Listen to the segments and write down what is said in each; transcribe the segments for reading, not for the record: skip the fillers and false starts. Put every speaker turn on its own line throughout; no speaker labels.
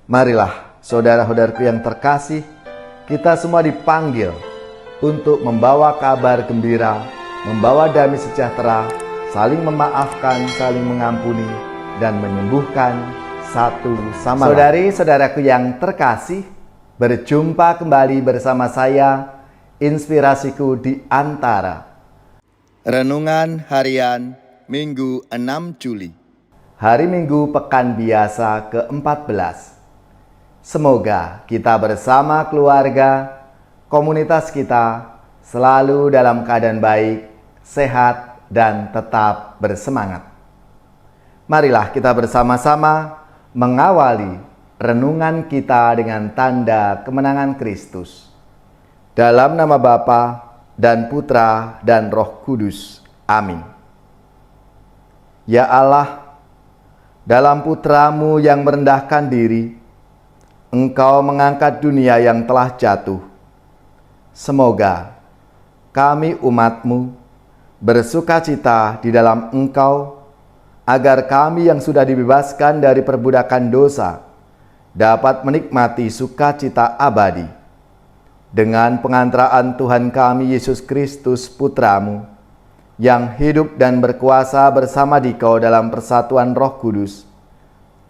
Marilah, saudara-saudaraku yang terkasih, kita semua dipanggil untuk membawa kabar gembira, membawa damai sejahtera, saling memaafkan, saling mengampuni, dan menyembuhkan satu sama lain. Saudari-saudaraku yang terkasih, berjumpa kembali bersama saya, Inspirasiku di Antara. Renungan Harian Minggu 6 Juli. Hari Minggu Pekan Biasa ke-14. Semoga kita bersama keluarga, komunitas kita selalu dalam keadaan baik, sehat, dan tetap bersemangat. Marilah kita bersama-sama mengawali renungan kita dengan tanda kemenangan Kristus. Dalam nama Bapa dan Putra dan Roh Kudus. Amin. Ya Allah, dalam Putra-Mu yang merendahkan diri, Engkau mengangkat dunia yang telah jatuh. Semoga kami umat-Mu bersukacita di dalam Engkau, agar kami yang sudah dibebaskan dari perbudakan dosa dapat menikmati sukacita abadi. Dengan pengantaraan Tuhan kami Yesus Kristus Putra-Mu, yang hidup dan berkuasa bersama Dikau dalam persatuan Roh Kudus,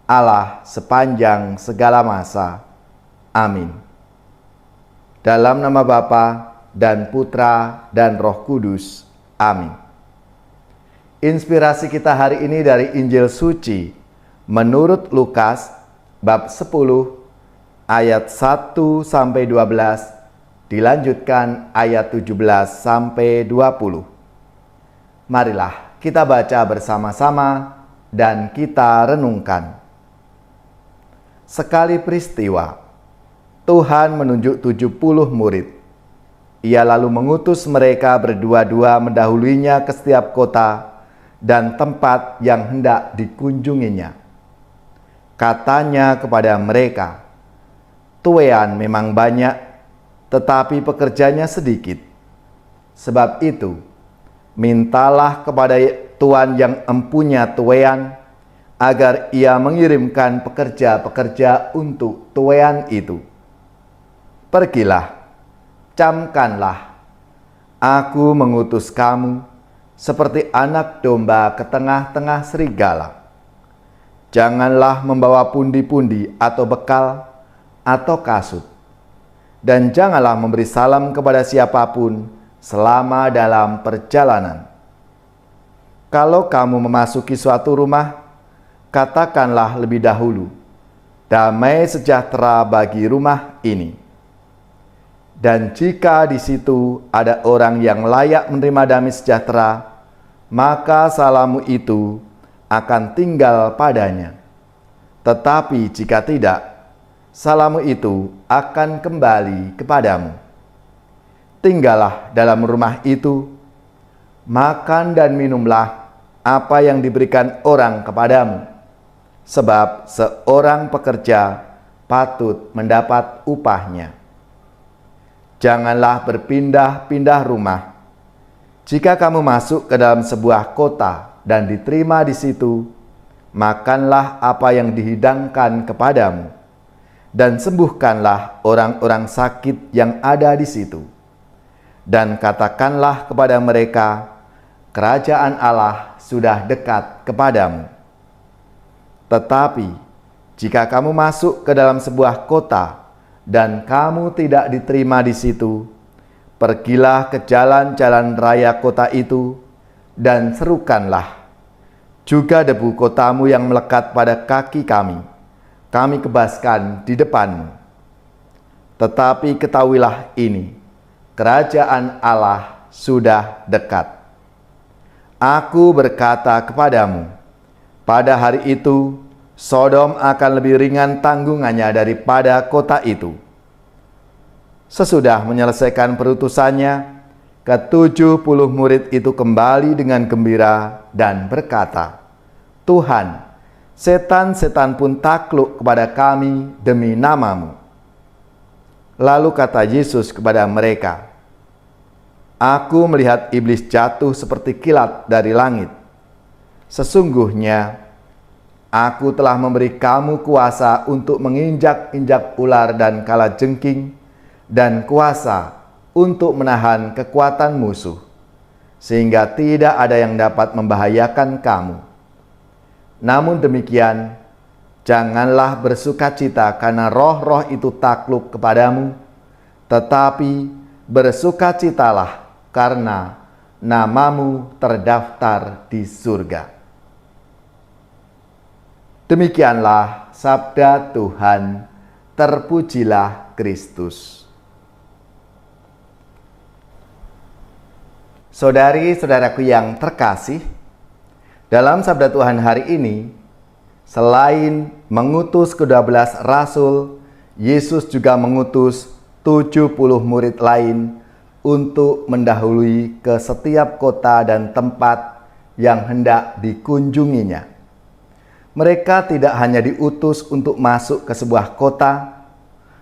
Allah sepanjang segala masa. Amin. Dalam nama Bapa dan Putra dan Roh Kudus. Amin. Inspirasi kita hari ini dari Injil Suci menurut Lukas bab 10 ayat 1-12, dilanjutkan ayat 17-20. Marilah kita baca bersama-sama dan kita renungkan. Sekali peristiwa, Tuhan menunjuk 70 murid. Ia lalu mengutus mereka berdua-dua mendahuluinya ke setiap kota dan tempat yang hendak dikunjunginya. Katanya kepada mereka, "Tuaian memang banyak, tetapi pekerjanya sedikit. Sebab itu, mintalah kepada Tuan yang empunya tuaian, agar ia mengirimkan pekerja-pekerja untuk tuaian itu. Pergilah, camkanlah, aku mengutus kamu seperti anak domba ke tengah-tengah serigala. Janganlah membawa pundi-pundi atau bekal atau kasut, dan janganlah memberi salam kepada siapapun selama dalam perjalanan. Kalau kamu memasuki suatu rumah, katakanlah lebih dahulu, damai sejahtera bagi rumah ini. Dan jika di situ ada orang yang layak menerima damai sejahtera, maka salammu itu akan tinggal padanya. Tetapi jika tidak, salammu itu akan kembali kepadamu. Tinggallah dalam rumah itu, makan dan minumlah apa yang diberikan orang kepadamu. Sebab seorang pekerja patut mendapat upahnya. Janganlah berpindah-pindah rumah. Jika kamu masuk ke dalam sebuah kota dan diterima di situ, makanlah apa yang dihidangkan kepadamu, dan sembuhkanlah orang-orang sakit yang ada di situ. Dan katakanlah kepada mereka, kerajaan Allah sudah dekat kepadamu. Tetapi, jika kamu masuk ke dalam sebuah kota dan kamu tidak diterima di situ, pergilah ke jalan-jalan raya kota itu dan serukanlah, juga debu kotamu yang melekat pada kaki kami kebaskan di depanmu. Tetapi ketahuilah ini, kerajaan Allah sudah dekat. Aku berkata kepadamu, pada hari itu, Sodom akan lebih ringan tanggungannya daripada kota itu. Sesudah menyelesaikan perutusannya, ke-70 murid itu kembali dengan gembira dan berkata, "Tuhan, setan-setan pun takluk kepada kami demi nama-Mu." Lalu kata Yesus kepada mereka, "Aku melihat iblis jatuh seperti kilat dari langit. Sesungguhnya Aku telah memberi kamu kuasa untuk menginjak-injak ular dan kalajengking, dan kuasa untuk menahan kekuatan musuh, sehingga tidak ada yang dapat membahayakan kamu. Namun demikian, janganlah bersukacita karena roh-roh itu takluk kepadamu, tetapi bersukacitalah karena namamu terdaftar di surga. Demikianlah sabda Tuhan, terpujilah Kristus. Saudari-saudaraku yang terkasih, dalam sabda Tuhan hari ini, selain mengutus ke-12 rasul, Yesus juga mengutus 70 murid lain untuk mendahului ke setiap kota dan tempat yang hendak dikunjunginya. Mereka tidak hanya diutus untuk masuk ke sebuah kota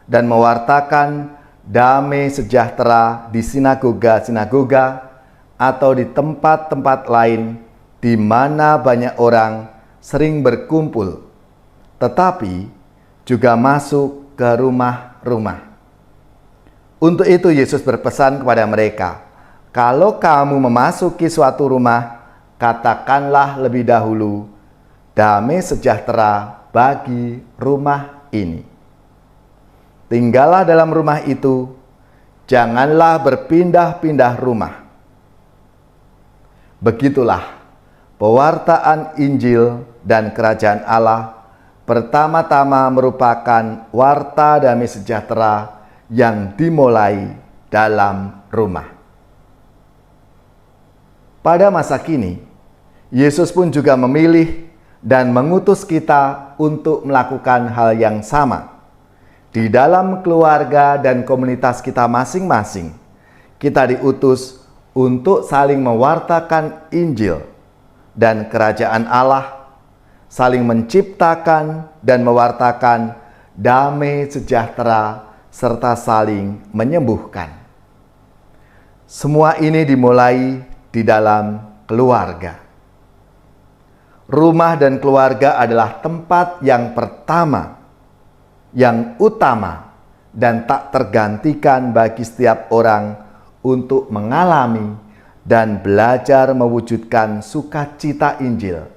dan mewartakan damai sejahtera di sinagoga-sinagoga atau di tempat-tempat lain di mana banyak orang sering berkumpul, tetapi juga masuk ke rumah-rumah. Untuk itu Yesus berpesan kepada mereka, "Kalau kamu memasuki suatu rumah, katakanlah lebih dahulu, 'Damai sejahtera bagi rumah ini.' Tinggallah dalam rumah itu, janganlah berpindah-pindah rumah." Begitulah pewartaan Injil dan Kerajaan Allah pertama-tama merupakan warta damai sejahtera yang dimulai dalam rumah. Pada masa kini, Yesus pun juga memilih dan mengutus kita untuk melakukan hal yang sama. Di dalam keluarga dan komunitas kita masing-masing, kita diutus untuk saling mewartakan Injil dan Kerajaan Allah, saling menciptakan dan mewartakan damai sejahtera, serta saling menyembuhkan. Semua ini dimulai di dalam keluarga. Rumah dan keluarga adalah tempat yang pertama, yang utama, dan tak tergantikan bagi setiap orang untuk mengalami dan belajar mewujudkan sukacita Injil,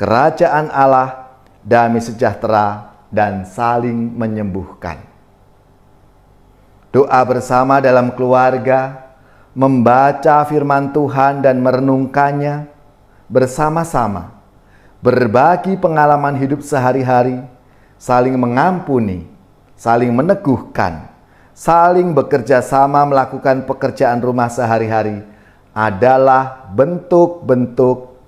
Kerajaan Allah, damai sejahtera, dan saling menyembuhkan. Doa bersama dalam keluarga, membaca firman Tuhan dan merenungkannya bersama-sama, berbagi pengalaman hidup sehari-hari, saling mengampuni, saling meneguhkan, saling bekerja sama melakukan pekerjaan rumah sehari-hari adalah bentuk-bentuk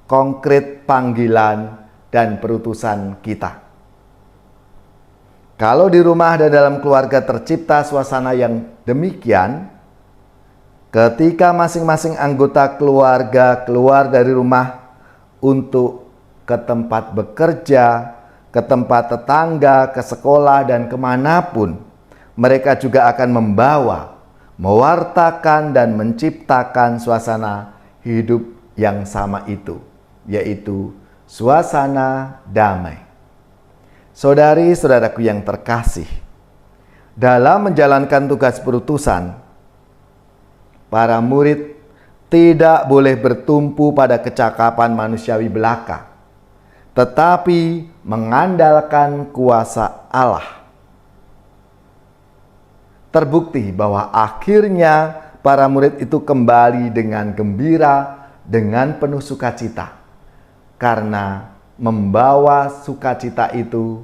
konkret panggilan dan perutusan kita. Kalau di rumah dan dalam keluarga tercipta suasana yang demikian, ketika masing-masing anggota keluarga keluar dari rumah untuk ke tempat bekerja, ke tempat tetangga, ke sekolah, dan kemanapun, mereka juga akan membawa, mewartakan, dan menciptakan suasana hidup yang sama itu, yaitu suasana damai. Saudari-saudaraku yang terkasih, dalam menjalankan tugas perutusan, para murid tidak boleh bertumpu pada kecakapan manusiawi belaka, tetapi mengandalkan kuasa Allah. Terbukti bahwa akhirnya para murid itu kembali dengan gembira, dengan penuh sukacita, karena membawa sukacita itu,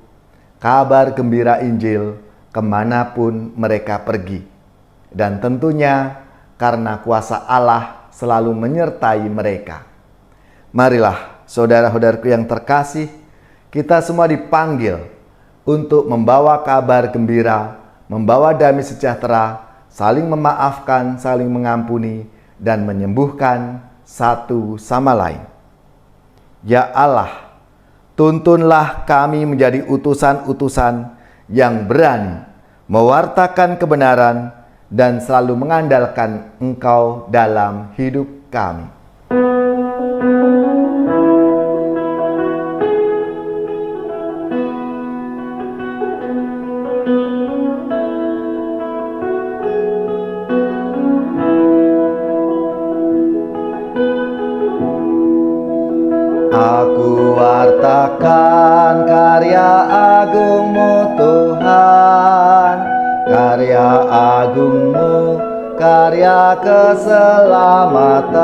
kabar gembira Injil, kemanapun mereka pergi. Dan tentunya karena kuasa Allah selalu menyertai mereka. Marilah saudara-saudaraku yang terkasih, kita semua dipanggil untuk membawa kabar gembira, membawa damai sejahtera, saling memaafkan, saling mengampuni, dan menyembuhkan satu sama lain. Ya Allah, tuntunlah kami menjadi utusan-utusan yang berani mewartakan kebenaran dan selalu mengandalkan Engkau dalam hidup kami. Aku wartakan karya agung-Mu Tuhan, karya agung-Mu, karya keselamatan.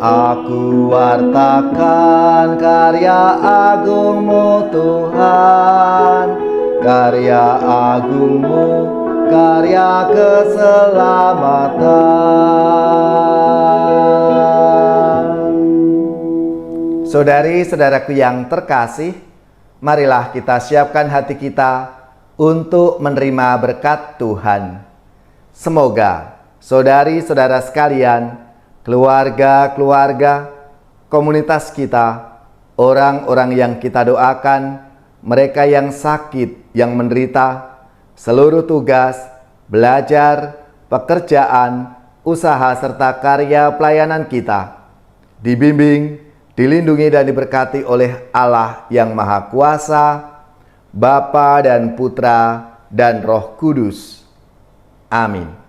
Aku wartakan karya agung-Mu Tuhan, karya agung-Mu, karya keselamatan. Saudari-saudaraku yang terkasih, marilah kita siapkan hati kita untuk menerima berkat Tuhan. Semoga saudari-saudara sekalian, keluarga-keluarga, komunitas kita, orang-orang yang kita doakan, mereka yang sakit, yang menderita, seluruh tugas, belajar, pekerjaan, usaha, serta karya pelayanan kita dibimbing, dilindungi dan diberkati oleh Allah yang Maha Kuasa, Bapa dan Putra dan Roh Kudus. Amin.